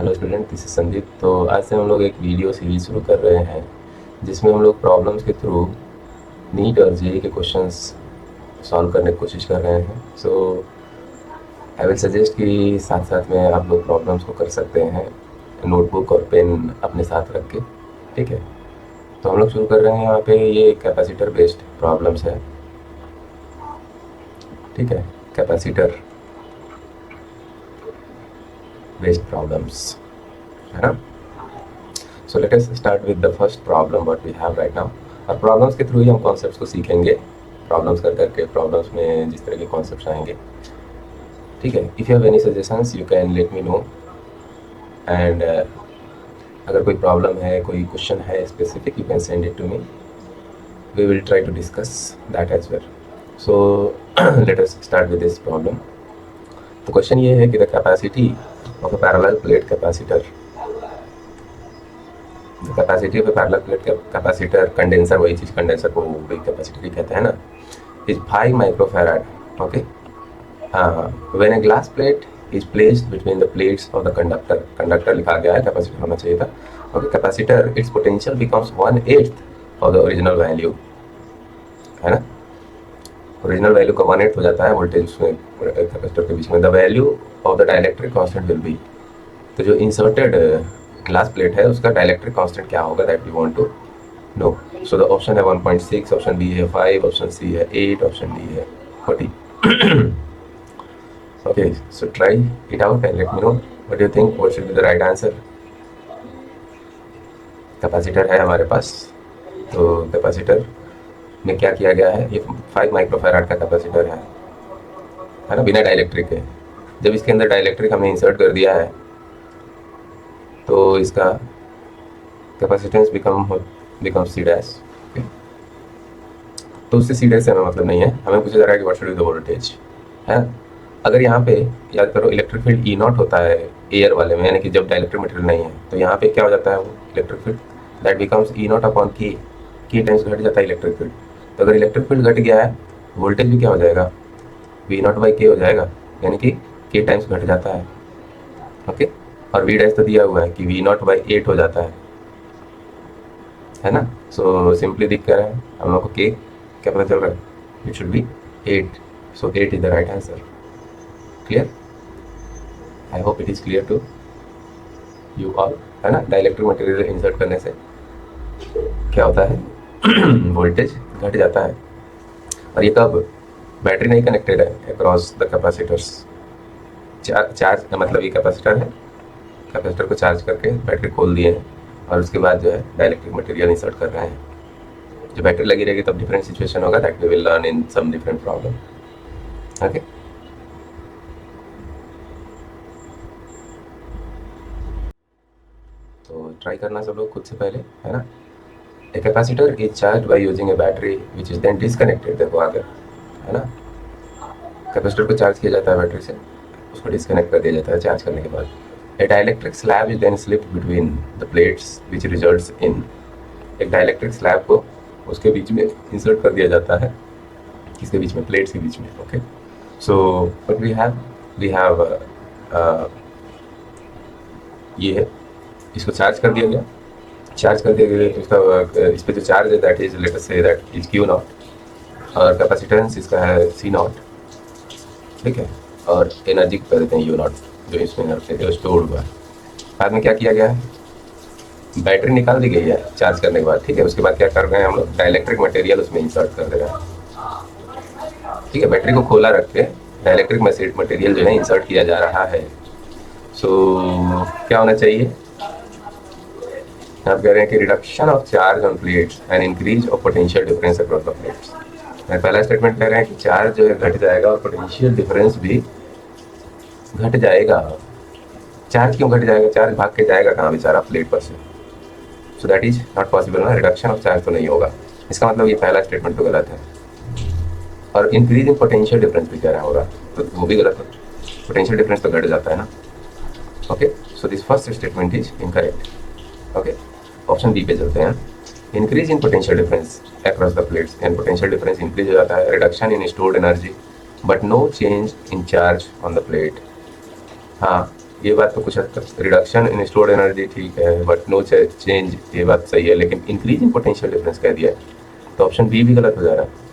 Hello student, this is Sandeep. तो आज से हम लोग एक वीडियो सीरीज शुरू कर रहे हैं जिसमें हम लोग प्रॉब्लम्स के थ्रू नीट और जेई के क्वेश्चंस सॉल्व करने की कोशिश कर रहे हैं। सो आई विल सजेस्ट कि साथ साथ में आप लोग प्रॉब्लम्स को कर सकते हैं नोटबुक और पेन अपने साथ रख के। ठीक है, तो हम लोग शुरू कर रहे हैं। यहाँ पे ये कैपेसिटर बेस्ड प्रॉब्लम्स है। ठीक है, कैपेसिटर बेस्ड प्रॉब्लम्स है ना। So let us start with the first problem what we have right now. और प्रॉब्लम्स के थ्रू ही हम कॉन्सेप्ट्स को सीखेंगे। प्रॉब्लम्स कर करके प्रॉब्लम्स में जिस तरह के कॉन्सेप्ट्स आएंगे। ठीक है, if you have any suggestions you can let me know. And अगर कोई प्रॉब्लम है, कोई क्वेश्चन है specific, you can send it to me. We will try to discuss that as well. So let us start with this problem. तो question ये है कि the capacity of a parallel plate capacitor, capacity पे parallel plate capacitor, condenser, वही चीज़, condenser को भी capacity ही कहते हैं ना, is 5 microfarad. Okay, when a glass plate is placed between the plates of the conductor, conductor लिखा गया है, कैपेसिटर होना चाहिए था। Okay, capacitor it's potential becomes 1/8 of the original value, है ना। ओरिजिनल वैल्यू का 1/8 हो जाता है वोल्टेज उसमें कैपेसिटर के बीच में। The value of the dielectric constant will be, तो जो इंसर्टेड ग्लास प्लेट है उसका डाइलेक्ट्रिक कांस्टेंट क्या होगा, that we want to know. So the option है 1.6, ऑप्शन बी है 5, ऑप्शन सी है 8, ऑप्शन डी है 40। Okay, so try it out and let me know what do you think, what should be the right answer. Capacitor है हमारे पास, तो capacitor में क्या किया गया है, ये 5 माइक्रोफैराड का कैपेसिटर है ना, बिना डाइलेक्ट्रिक के। जब इसके अंदर डाइलेक्ट्रिक हमने इंसर्ट कर दिया है तो इसका कैपेसिटेंस बिकम सी डैश। तो उससे सी डैश से हमें मतलब नहीं है, हमें पूछा जा रहा है कि what should be the voltage है। अगर यहाँ पे याद करो इलेक्ट्रिक फील्ड ई नॉट होता है एयर वाले में, यानी कि जब डाइलेक्ट्रिक मटेरियल नहीं है, तो यहाँ पे क्या हो जाता है, वो electric field that becomes E not upon की टाइम्स घट जाता है इलेक्ट्रिक फील्ड। तो अगर इलेक्ट्रिक फील्ड घट गया है, वोल्टेज भी क्या हो जाएगा, वी नॉट बाई के हो जाएगा, यानी कि के टाइम्स घट जाता है। ओके, और वी डैश तो दिया हुआ है कि वी नॉट बाई 8 हो जाता है ना। सो सिंपली दिख क्या रहा है हम लोग को, के क्या पता चल रहा है, it should be 8। So 8 is the right answer. Clear, I hope it is clear to you all, है ना। डाइलेक्ट्रिक मटेरियल इंसर्ट करने से क्या होता है, वोल्टेज घट जाता है। और ये कब, बैटरी नहीं कनेक्टेड है अक्रॉस द कैपेसिटर्स, चार्ज मतलब ये कैपेसिटर है, कैपेसिटर को चार्ज करके बैटरी खोल दिए हैं और उसके बाद जो है डाइलेक्ट्रिक मटेरियल इंसर्ट कर रहे हैं। जब बैटरी लगी रहेगी तब डिफरेंट सिचुएशन होगा, that we will learn in some different problem. Okay, तो ट्राई करना सब लोग खुद से पहले, है ना। A capacitor is charge by using a battery which is then disconnected, देखो आगे, है ना। कैपेसिटर को चार्ज किया जाता है बैटरी से, उसको डिस्कनेक्ट कर दिया जाता है चार्ज करने के बाद। A dielectric slab is then slipped between the plates which results in, एक डाइलेक्ट्रिक स्लैब को उसके बीच में इंसर्ट कर दिया जाता है, किसके बीच में, प्लेट्स के बीच में। Okay, so what we have ये है, इसको चार्ज कर दिया गया, चार्ज कर दिया गया इसका, इस पे जो चार्ज है that is, let us say that is Q not, और कैपेसिटेंस इसका है सी नॉट। ठीक है, और एनर्जी कर देते हैं यू नॉट, जो इसमें स्टोर हुआ है। बाद में क्या किया गया है, बैटरी निकाल दी गई है चार्ज करने के बाद। ठीक है, उसके बाद क्या कर रहे हैं हम लोग, डाइलेक्ट्रिक मटेरियल उसमें इंसर्ट कर दे रहे हैं। ठीक है, बैटरी को खोला रख के डाइलेक्ट्रिक मटेरियल जो है इंसर्ट किया जा रहा है। सो क्या होना चाहिए, आप कह रहे हैं कि reduction of charge on plates and increase of potential difference across the plates. पहला स्टेटमेंट कह रहे हैं कि चार्ज जो है घट जाएगा और पोटेंशियल डिफरेंस भी घट जाएगा। चार्ज क्यों घट जाएगा, चार्ज भाग के जाएगा कहाँ बेचारा, प्लेट पर से। So that is not possible ना, रिडक्शन ऑफ चार्ज तो नहीं होगा। इसका मतलब ये पहला स्टेटमेंट तो गलत है। और इंक्रीज इन पोटेंशियल डिफरेंस भी कह रहा होगा, तो वो भी गलत है, पोटेंशियल डिफरेंस तो घट जाता है ना। Okay, so this first statement is incorrect. Okay, option B पे चलते हैं। Increase in potential difference across the plates, and potential difference increase हो जाता है, reduction in stored energy but no change in charge on the plate. हाँ, ये बात तो कुछ हद तक, रिडक्शन इन स्टोर्ड एनर्जी ठीक है, बट नो चेंज, ये बात सही है, लेकिन इंक्रीज इन पोटेंशियल डिफरेंस कह दिया है, तो ऑप्शन बी भी गलत हो जा रहा है।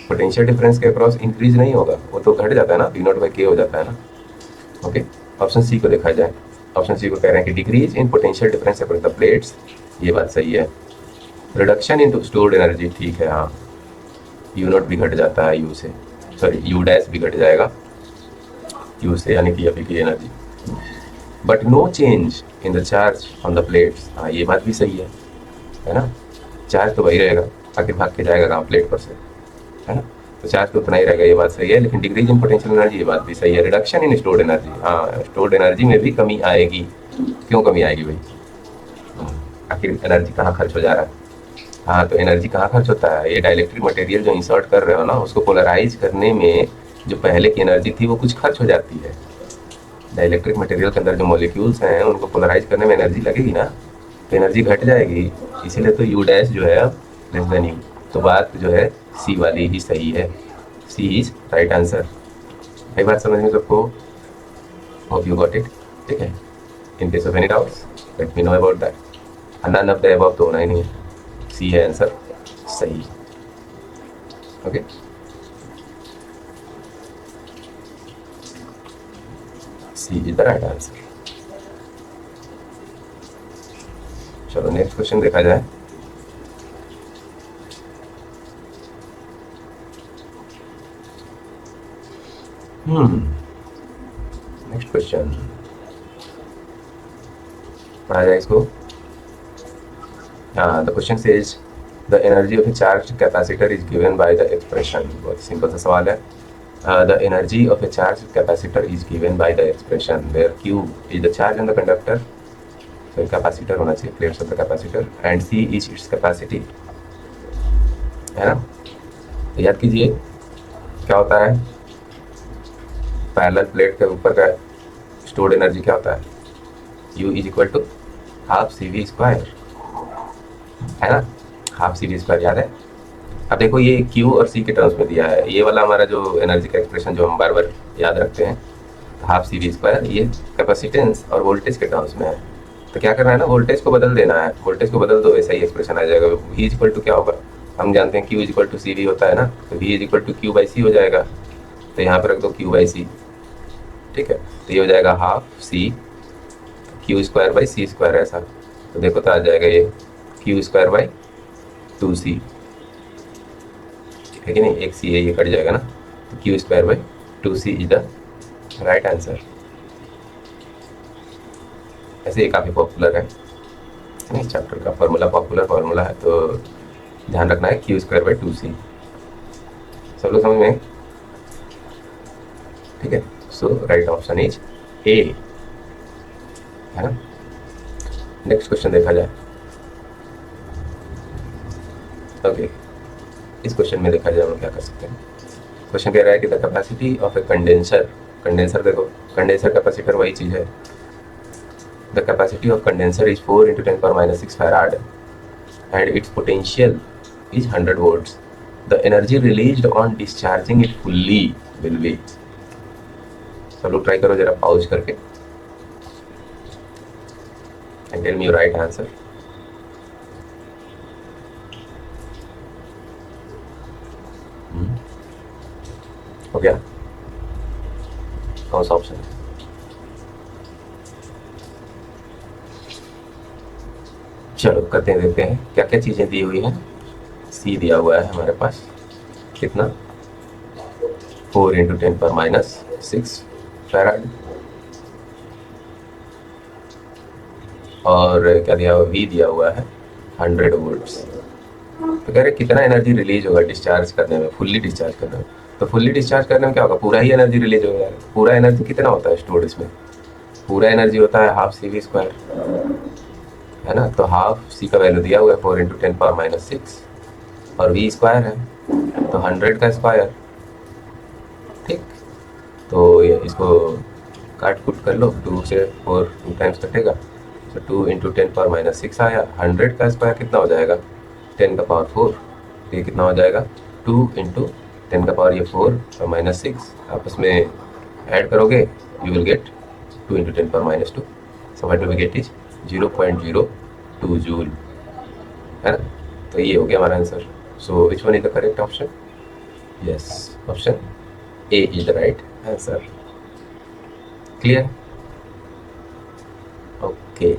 पोटेंशियल डिफरेंस के अक्रॉस इंक्रीज नहीं होगा, वो तो घट जाता है ना, बी नॉट बाई के हो जाता है ना। ओके, ऑप्शन सी को देखा जाए, ऑप्शन सी को कह रहे हैं कि decrease in potential difference across the plates, ये बात सही है। रिडक्शन इन स्टोर्ड एनर्जी ठीक है, हाँ, यू नॉट भी घट जाता है यू से, सॉरी यू डैश भी घट जाएगा यू से, यानी कि अभी की energy, but no change in the charge on the plates, हाँ ये बात भी सही है ना, चार्ज तो वही रहेगा, आगे भाग के जाएगा कहाँ, प्लेट पर से, है ना, तो चार्ज तो उतना ही रहेगा, ये बात सही है, लेकिन डिक्रीज इन पोटेंशियल एनर्जी, ये बात भी सही है। रिडक्शन इन स्टोर्ड एनर्जी, हाँ स्टोर्ड एनर्जी में भी कमी आएगी, क्यों कमी आएगी भाई, आखिर एनर्जी कहाँ खर्च हो जा रहा है, हाँ तो एनर्जी कहाँ खर्च होता है, ये डाइलेक्ट्रिक मटेरियल जो इंसर्ट कर रहे हो ना, उसको पोलराइज करने में जो पहले की एनर्जी थी वो कुछ खर्च हो जाती है। डाइलेक्ट्रिक मटेरियल के अंदर जो मॉलिक्यूल्स हैं उनको पोलराइज करने में एनर्जी लगेगी ना, तो एनर्जी घट जाएगी, इसीलिए तो यू डैश जो है अब लेस देन यू, तो बात जो है सी वाली ही सही है, सी इज राइट आंसर। एक बात समझ में सबको, होप यू गॉट इट, ठीक है। In case of any doubts let me know about that, none of the above तो होना ही नहीं है, सी है आंसर सही, okay. C is the right answer. चलो नेक्स्ट क्वेश्चन देखा जाए। नेक्स्ट क्वेश्चन पढ़ा जाए इसको। The question says the energy of a charge capacitor is given by the expression, बहुत सिंपल सा सवाल है। The energy of a charge capacitor is given by the expression where Q is the charge on the conductor, तो capacitor होना चाहिए, plates of the capacitor, and C is its capacity, है ना। तो याद कीजिए क्या होता है, पैरेलल प्लेट के ऊपर का स्टोर्ड एनर्जी क्या होता है, U is equal to half CV square, है ना, हाफ CV स्क्वायर याद है। अब देखो ये Q और C के टर्म्स में दिया है, ये वाला हमारा जो एनर्जी का एक्सप्रेशन जो हम बार बार याद रखते हैं, हाफ CV स्क्वायर, ये कैपेसिटेंस और वोल्टेज के टर्म्स में है, तो क्या करना है ना, वोल्टेज को बदल देना है, वोल्टेज को बदल दो, ऐसा ही एक्सप्रेशन आ जाएगा। V इज इक्वल टू क्या होगा, हम जानते हैं Q is equal to CV होता है ना, तो V is equal to Q by C हो जाएगा, तो यहाँ पर रख दो Q बाई C, ठीक है, तो ये हो जाएगा half C Q square by C square, ऐसा, तो देखो तो आ जाएगा ये Q स्क्वायर बाई 2C, है कि नहीं, एक C है ये कट जाएगा ना, तो Q square by 2C is the right answer. ऐसे ये काफ़ी पॉपुलर है, इस चैप्टर का फॉर्मूला पॉपुलर फॉर्मूला है, तो ध्यान रखना है Q स्क्वायर बाई 2C, सब लोग समझ में, ठीक है। सो राइट ऑप्शन इज ए, है ना। नेक्स्ट क्वेश्चन देखा जाए। ओके, इस क्वेश्चन में देखा जाए हम क्या कर सकते हैं। क्वेश्चन कह रहा है कि the capacity of A condenser, condenser देखो, कंडेंसर कैपेसिटर वही चीज़ है, the capacity of condenser is 4 × 10⁻⁶ farad and its potential is 100 volts. The energy released on discharging it fully will be, सब लोग ट्राई करो जरा पॉज करके, and tell me your right answer. हो गया, कौन सा ऑप्शन है, चलो करते हैं, देखते हैं क्या क्या चीज़ें दी हुई हैं। C दिया हुआ है हमारे पास, कितना 4 × 10⁻⁶ फैराड, और क्या दिया हुआ, V दिया हुआ है 100 वोल्ट्स, तो कह रहे कितना एनर्जी रिलीज होगा डिस्चार्ज करने में, फुल्ली डिस्चार्ज करने में, तो फुल्ली डिस्चार्ज करने में क्या होगा, पूरा ही एनर्जी रिलीज होगा, पूरा एनर्जी कितना होता है स्टोर्ड इसमें, पूरा एनर्जी होता है हाफ CV स्क्वायर, है ना, तो हाफ C का वैल्यू दिया हुआ है 4 × 10⁻⁶, और V स्क्वायर है तो 100 का स्क्वायर, ठीक, तो ये इसको काट कुट कर लो, 2 से 4 2 टाइम्स कटेगा, तो 2 × 10⁻⁶ आया, 100 का स्क्वायर कितना हो जाएगा 10 का पावर 4, तो ये कितना हो जाएगा 2 × 10 का पावर ये 4 और -6 आपस में ऐड करोगे, you will get 2 into 10 power minus 2. So what do we get is 0.02 joule, है ना? तो ये हो गया हमारा answer. So which one is the correct option? Yes, option A is the right answer. Clear? Okay.